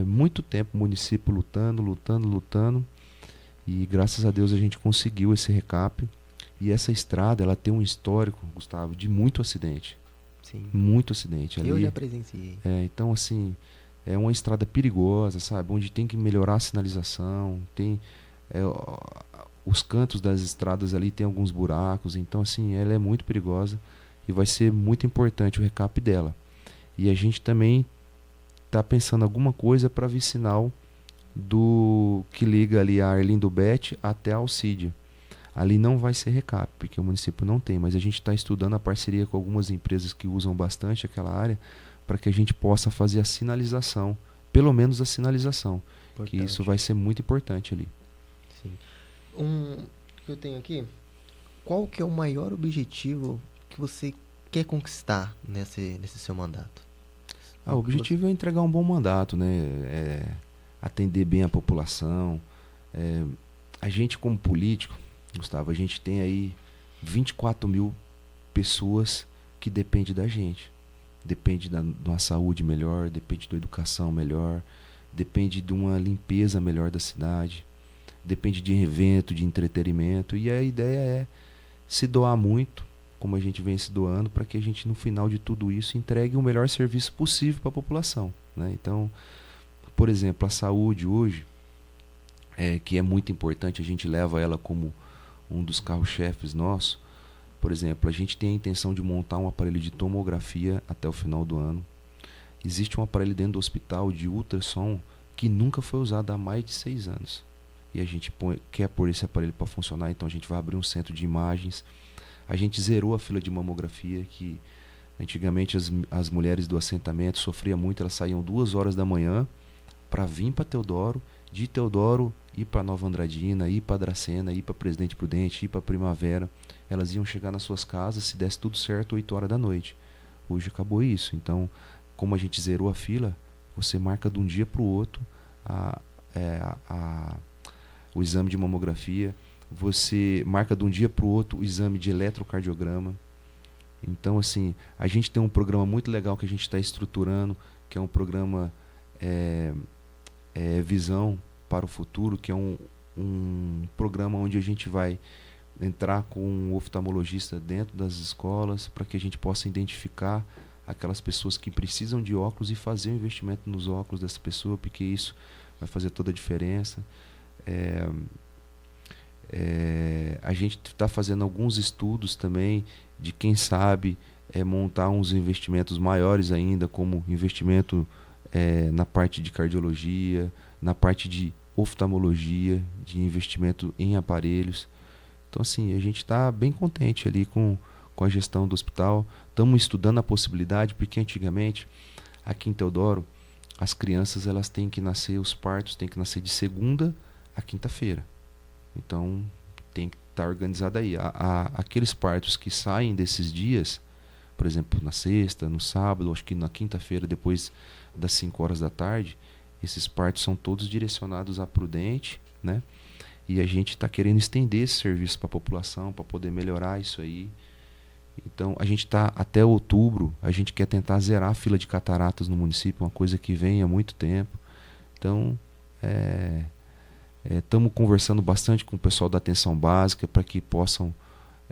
muito tempo o município lutando, e graças a Deus a gente conseguiu esse recap. E essa estrada, ela tem um histórico, Gustavo, de muito acidente. sim, Muito acidente. eu Ali, já presenciei. então assim, é uma estrada perigosa, sabe? Onde tem que melhorar a sinalização, tem os cantos das estradas ali tem alguns buracos, então assim, ela é muito perigosa e vai ser muito importante o recap dela. E a gente também está pensando alguma coisa para vicinal do que liga ali a Arlindo Bete até a Alcídia. Ali não vai ser recap, porque o município não tem, mas a gente está estudando a parceria com algumas empresas que usam bastante aquela área para que a gente possa fazer a sinalização, pelo menos a sinalização, que isso vai ser muito importante ali. Sim. Que eu tenho aqui, qual que é o maior objetivo que você quer conquistar nesse seu mandato? O objetivo é entregar um bom mandato, né? Atender bem a população. A gente como político, Gustavo, a gente tem aí 24 mil pessoas que dependem da gente. Depende de uma saúde melhor, depende de uma educação melhor, depende de uma limpeza melhor da cidade, depende de evento, de entretenimento. E a ideia é se doar muito, como a gente vem se doando, para que a gente no final de tudo isso entregue o melhor serviço possível para a população, né? Então, por exemplo, a saúde hoje, que é muito importante, a gente leva ela como um dos carros-chefes nossos. Por exemplo, a gente tem a intenção de montar um aparelho de tomografia até o final do ano. Existe um aparelho dentro do hospital de ultrassom que nunca foi usado há mais de 6 anos. E a gente quer pôr esse aparelho para funcionar, então a gente vai abrir um centro de imagens. A gente zerou a fila de mamografia, que antigamente as mulheres do assentamento sofriam muito, elas saíam 2 horas da manhã para vir para Teodoro, de Teodoro ir para Nova Andradina, ir para Dracena, ir para Presidente Prudente, ir para Primavera. Elas iam chegar nas suas casas, se desse tudo certo, 8 horas da noite. Hoje acabou isso. Então, como a gente zerou a fila, você marca de um dia para o outro o exame de mamografia, você marca de um dia para o outro o exame de eletrocardiograma. Então, assim, a gente tem um programa muito legal que a gente está estruturando, que é um programa Visão para o Futuro, que é um programa onde a gente vai entrar com um oftalmologista dentro das escolas para que a gente possa identificar aquelas pessoas que precisam de óculos e fazer um investimento nos óculos dessa pessoa, porque isso vai fazer toda a diferença. A gente está fazendo alguns estudos também de quem sabe montar uns investimentos maiores ainda, como investimento na parte de cardiologia, na parte de oftalmologia, de investimento em aparelhos. Então, assim, a gente está bem contente ali com a gestão do hospital. Estamos estudando a possibilidade, porque antigamente, aqui em Teodoro, as crianças elas têm que nascer, os partos têm que nascer de segunda a quinta-feira. Então, tá organizado aí. Aqueles partos que saem desses dias, por exemplo, na sexta, no sábado, acho que na quinta-feira, depois das 5 horas da tarde, esses partos são todos direcionados à Prudente, né? E a gente está querendo estender esse serviço para a população, para poder melhorar isso aí. Então, a gente está, até outubro, a gente quer tentar zerar a fila de cataratas no município, uma coisa que vem há muito tempo. Então, estamos conversando bastante com o pessoal da atenção básica para que possam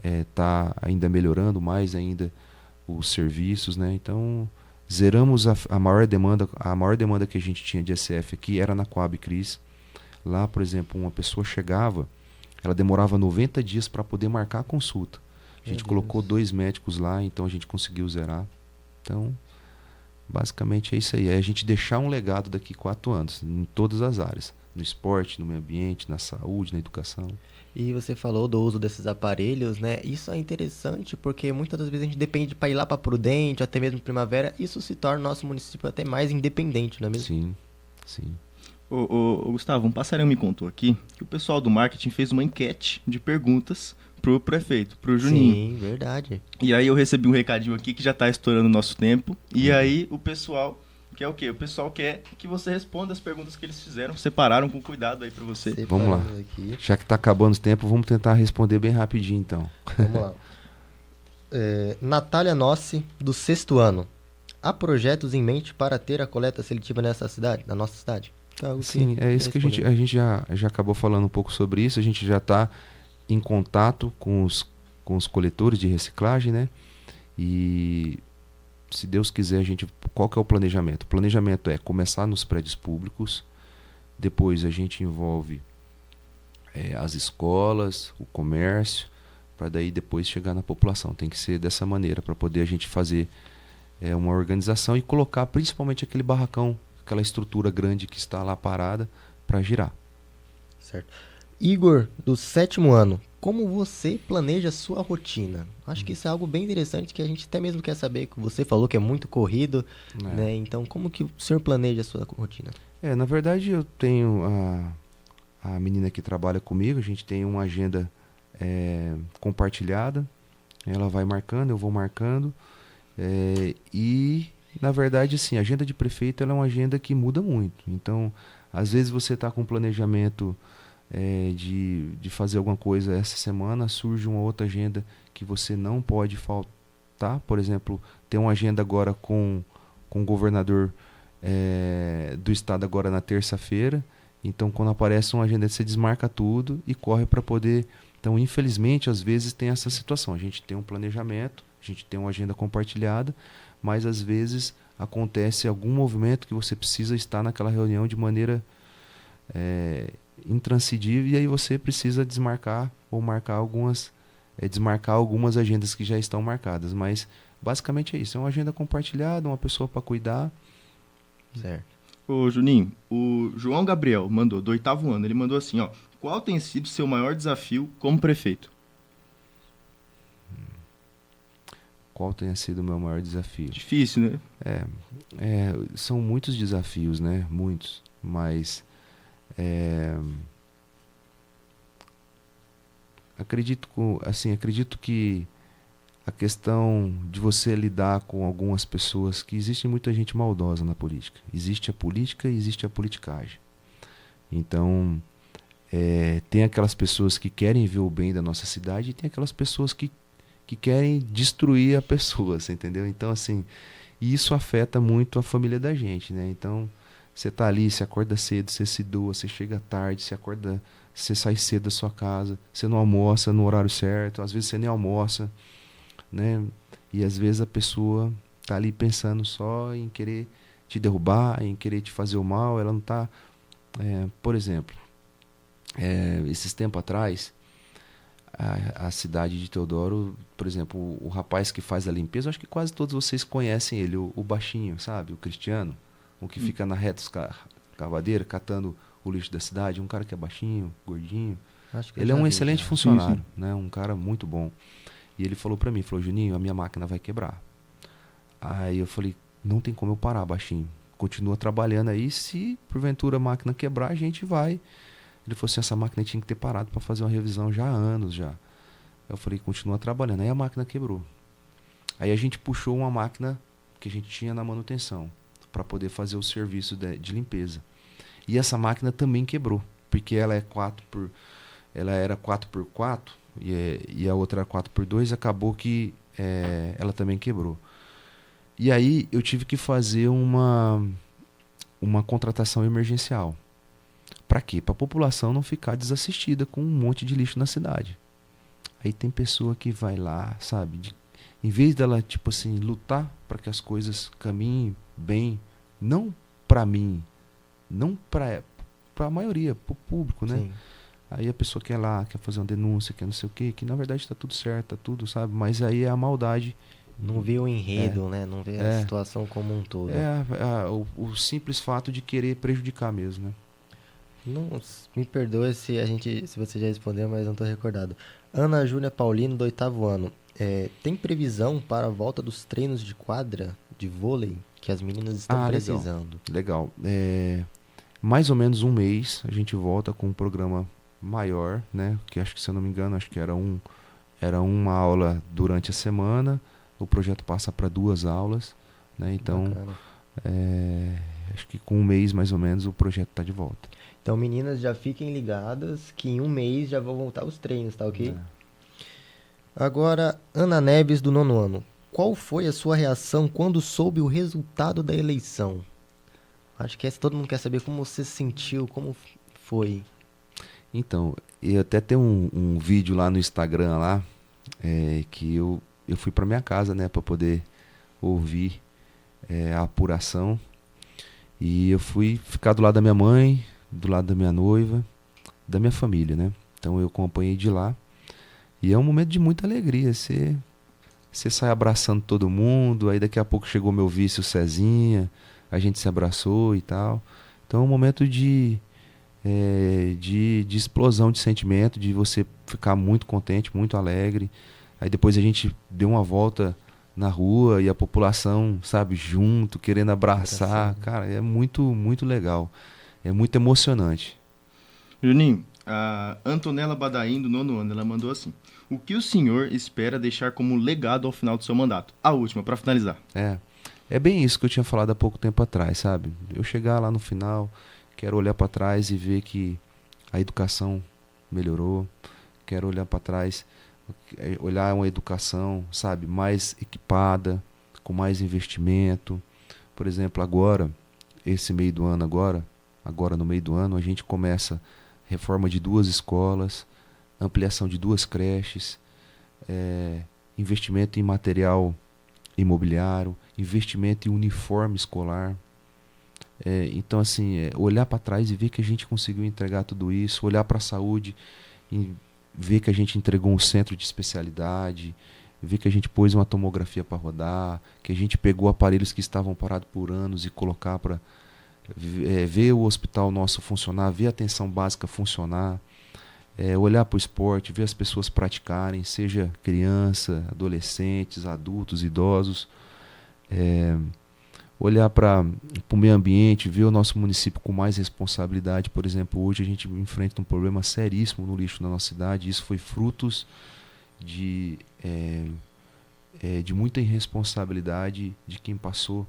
estar ainda melhorando mais ainda os serviços, né? Então, zeramos a maior demanda que a gente tinha de SF aqui era na Coab Cris. Lá, por exemplo, uma pessoa chegava, ela demorava 90 dias para poder marcar a consulta. A gente colocou 2 médicos lá, então a gente conseguiu zerar. Então, basicamente é isso aí. É a gente deixar um legado daqui 4 anos, em todas as áreas. No esporte, no meio ambiente, na saúde, na educação. E você falou do uso desses aparelhos, né? Isso é interessante porque muitas das vezes a gente depende para ir lá para Prudente, até mesmo Primavera. Isso se torna o nosso município até mais independente, não é mesmo? Sim, sim. Ô, Gustavo, um passarinho me contou aqui que o pessoal do marketing fez uma enquete de perguntas pro prefeito, pro Juninho. Sim, verdade. E aí eu recebi um recadinho aqui que já tá estourando o nosso tempo. E aí o pessoal quer o quê? O pessoal quer que você responda as perguntas que eles fizeram, separaram com cuidado aí pra você. Vamos lá. Aqui. Já que está acabando o tempo, vamos tentar responder bem rapidinho, então. Vamos lá. Natália Nossi, do 6º ano. Há projetos em mente para ter a coleta seletiva nessa cidade, na nossa cidade? Algo Sim, é isso que a gente já acabou falando um pouco sobre isso. A gente já está em contato com os coletores de reciclagem, né? E se Deus quiser, qual que é o planejamento? O planejamento é começar nos prédios públicos, depois a gente envolve as escolas, o comércio, para daí depois chegar na população. Tem que ser dessa maneira, para poder a gente fazer uma organização e colocar principalmente aquele barracão, aquela estrutura grande que está lá parada, para girar. Certo. Igor, do 7º ano, como você planeja a sua rotina? Acho que isso é algo bem interessante que a gente até mesmo quer saber, que você falou que é muito corrido, né? Então, como que o senhor planeja a sua rotina? Na verdade, eu tenho a menina que trabalha comigo, a gente tem uma agenda compartilhada, ela vai marcando, eu vou marcando, e na verdade, assim, a agenda de prefeito ela é uma agenda que muda muito. Então, às vezes você está com um planejamento de fazer alguma coisa essa semana, surge uma outra agenda que você não pode faltar. Por exemplo, tem uma agenda agora com o governador do estado agora na terça-feira. Então, quando aparece uma agenda, você desmarca tudo e corre para poder... Então, infelizmente, às vezes tem essa situação. A gente tem um planejamento, a gente tem uma agenda compartilhada, mas às vezes acontece algum movimento que você precisa estar naquela reunião de maneira intranscendível, e aí você precisa desmarcar ou marcar desmarcar algumas agendas que já estão marcadas. Mas basicamente é isso, é uma agenda compartilhada, uma pessoa para cuidar. Certo. Ô, Juninho, o João Gabriel mandou, do 8º ano, ele mandou assim, ó: qual tem sido seu maior desafio como prefeito? Qual tenha sido o meu maior desafio? Difícil, né? São muitos desafios, né? Muitos. Mas acredito que a questão de você lidar com algumas pessoas, que existe muita gente maldosa na política. Existe a política e existe a politicagem. Então, tem aquelas pessoas que querem ver o bem da nossa cidade e tem aquelas pessoas que querem destruir a pessoa, você entendeu? Então, assim, isso afeta muito a família da gente, né? Então, você tá ali, você acorda cedo, você se doa, você chega tarde, você sai cedo da sua casa, você não almoça no horário certo, às vezes você nem almoça, né? E às vezes a pessoa tá ali pensando só em querer te derrubar, em querer te fazer o mal, ela não tá... por exemplo, esses tempos atrás, a cidade de Teodoro, por exemplo, o rapaz que faz a limpeza, acho que quase todos vocês conhecem ele, o baixinho, sabe? O Cristiano, o que fica na reta escavadeira catando o lixo da cidade, um cara que é baixinho, gordinho. Ele é um excelente funcionário, né? Um cara muito bom. E ele falou pra mim, Juninho, a minha máquina vai quebrar. Aí eu falei, não tem como eu parar, baixinho. Continua trabalhando aí, se porventura a máquina quebrar, a gente vai Ele falou assim, essa máquina tinha que ter parado para fazer uma revisão já há anos já. Eu falei, continua trabalhando. Aí a máquina quebrou. Aí a gente puxou uma máquina que a gente tinha na manutenção para poder fazer o serviço de limpeza. E essa máquina também quebrou, porque ela era 4x4 e a outra era 4x2, acabou que ela também quebrou. E aí eu tive que fazer uma contratação emergencial. Para quê? Para a população não ficar desassistida com um monte de lixo na cidade. Aí tem pessoa que vai lá, sabe, em vez dela, tipo assim, lutar para que as coisas caminhem bem, não para mim, não para a maioria, para o público, né? Sim. Aí a pessoa quer lá, quer fazer uma denúncia, quer não sei o quê, que na verdade está tudo certo, tá tudo, sabe? Mas aí é a maldade. Não vê o enredo, né? Não vê a situação como um todo. O simples fato de querer prejudicar mesmo, né? Não, me perdoe se você já respondeu, mas não estou recordado. Ana Júlia Paulino, do 8º ano. Tem previsão para a volta dos treinos de quadra de vôlei que as meninas estão precisando? Legal. Mais ou menos um mês a gente volta com um programa maior, né? Que acho que, se eu não me engano, acho que era uma aula durante a semana. O projeto passa para 2 aulas, né? Então, acho que com um mês mais ou menos o projeto está de volta. Então, meninas, já fiquem ligadas que em um mês já vão voltar os treinos, tá ok? Agora, Ana Neves, do 9º ano. Qual foi a sua reação quando soube o resultado da eleição? Acho que todo mundo quer saber como você se sentiu, como foi. Então, eu até tenho um vídeo lá no Instagram lá, que eu fui para minha casa, né, para poder ouvir a apuração. E eu fui ficar do lado da minha mãe, do lado da minha noiva, da minha família, né? Então eu acompanhei de lá. E é um momento de muita alegria. Você sai abraçando todo mundo, aí daqui a pouco chegou meu vice, o Cezinha, a gente se abraçou e tal. Então é um momento de explosão de sentimento, de você ficar muito contente, muito alegre. Aí depois a gente deu uma volta na rua e a população, sabe, junto, querendo abraçar. Cara, é muito, muito legal. É muito emocionante. Juninho, a Antonella Badaim, do 9º ano, ela mandou assim: o que o senhor espera deixar como legado ao final do seu mandato? A última, para finalizar. É bem isso que eu tinha falado há pouco tempo atrás, sabe? Eu chegar lá no final, quero olhar para trás e ver que a educação melhorou. Quero olhar para trás, olhar uma educação, sabe, mais equipada, com mais investimento. Por exemplo, agora, esse meio do ano agora no meio do ano, a gente começa reforma de 2 escolas, ampliação de 2 creches, investimento em material imobiliário, investimento em uniforme escolar. Então, assim, olhar para trás e ver que a gente conseguiu entregar tudo isso, olhar para a saúde e ver que a gente entregou um centro de especialidade, ver que a gente pôs uma tomografia para rodar, que a gente pegou aparelhos que estavam parados por anos e colocar para ver o hospital nosso funcionar, ver a atenção básica funcionar, olhar para o esporte, ver as pessoas praticarem, seja criança, adolescentes, adultos, idosos, olhar para o meio ambiente, ver o nosso município com mais responsabilidade. Por exemplo, hoje a gente enfrenta um problema seríssimo no lixo na nossa cidade. Isso foi frutos de muita irresponsabilidade de quem passou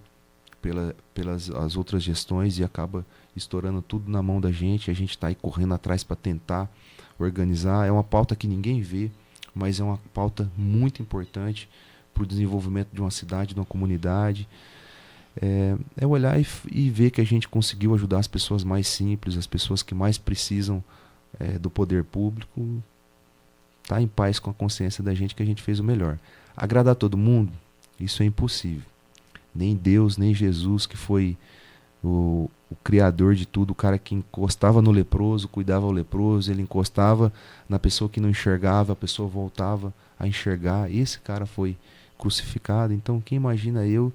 pelas as outras gestões e acaba estourando tudo na mão da gente. A gente está aí correndo atrás para tentar organizar. É uma pauta que ninguém vê, mas é uma pauta muito importante para o desenvolvimento de uma cidade, de uma comunidade. Olhar e ver que a gente conseguiu ajudar as pessoas mais simples, as pessoas que mais precisam do poder público. Tá em paz com a consciência da gente que a gente fez o melhor. Agradar todo mundo, isso é impossível. Nem Deus, nem Jesus, que foi o criador de tudo, o cara que encostava no leproso, cuidava do leproso, ele encostava na pessoa que não enxergava, a pessoa voltava a enxergar. Esse cara foi crucificado. Então, quem imagina eu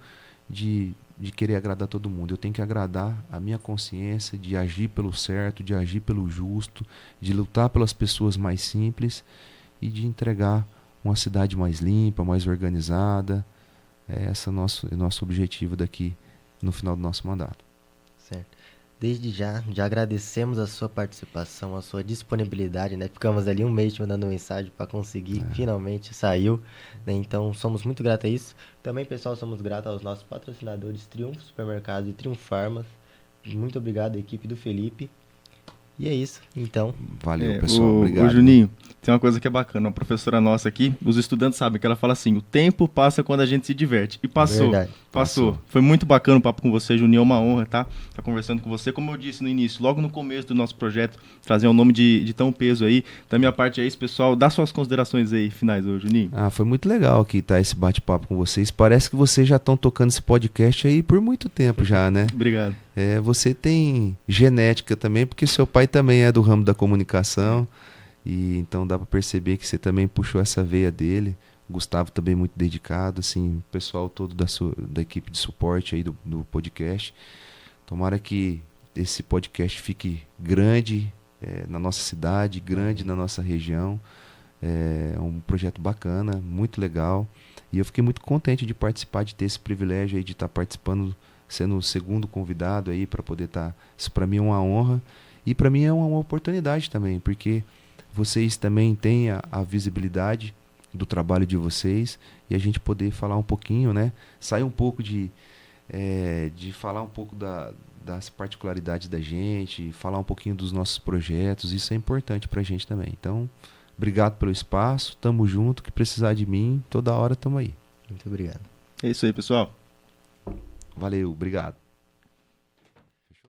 de querer agradar todo mundo? Eu tenho que agradar a minha consciência, de agir pelo certo, de agir pelo justo, de lutar pelas pessoas mais simples e de entregar uma cidade mais limpa, mais organizada. Esse é o nosso objetivo daqui no final do nosso mandato. Certo. Desde já agradecemos a sua participação, a sua disponibilidade, né? Ficamos ali um mês te mandando mensagem para conseguir, finalmente saiu, né? Então somos muito gratos a isso. Também, pessoal, somos gratos aos nossos patrocinadores Triunfo Supermercado e Triunfo Farmas. Muito obrigado, equipe do Felipe. E é isso, então. Valeu, pessoal. Ô Obrigado. Juninho, tem uma coisa que é bacana. Uma professora nossa aqui, os estudantes sabem que ela fala assim: o tempo passa quando a gente se diverte. E passou. Verdade. Passou. Foi muito bacana o papo com você, Juninho. É uma honra, tá? Tá conversando com você. Como eu disse no início, logo no começo do nosso projeto, trazer um nome de tão peso aí. Da minha parte é isso, pessoal. Dá suas considerações aí finais, ô Juninho. Foi muito legal aqui tá esse bate-papo com vocês. Parece que vocês já estão tocando esse podcast aí por muito tempo já, né? Obrigado. Você tem genética também, porque seu pai também é do ramo da comunicação. E então dá para perceber que você também puxou essa veia dele. O Gustavo também muito dedicado, assim, o pessoal todo da equipe de suporte aí do podcast. Tomara que esse podcast fique grande na nossa cidade, grande na nossa região. É um projeto bacana, muito legal. E eu fiquei muito contente de participar, de ter esse privilégio aí de estar participando, sendo o segundo convidado aí para poder estar. Isso para mim é uma honra e para mim é uma oportunidade também, porque vocês também têm a visibilidade do trabalho de vocês e a gente poder falar um pouquinho, né? Sair um pouco de falar um pouco das particularidades da gente, falar um pouquinho dos nossos projetos. Isso é importante para a gente também. Então, obrigado pelo espaço, tamo junto, que precisar de mim, toda hora tamo aí. Muito obrigado. É isso aí, pessoal. Valeu, obrigado.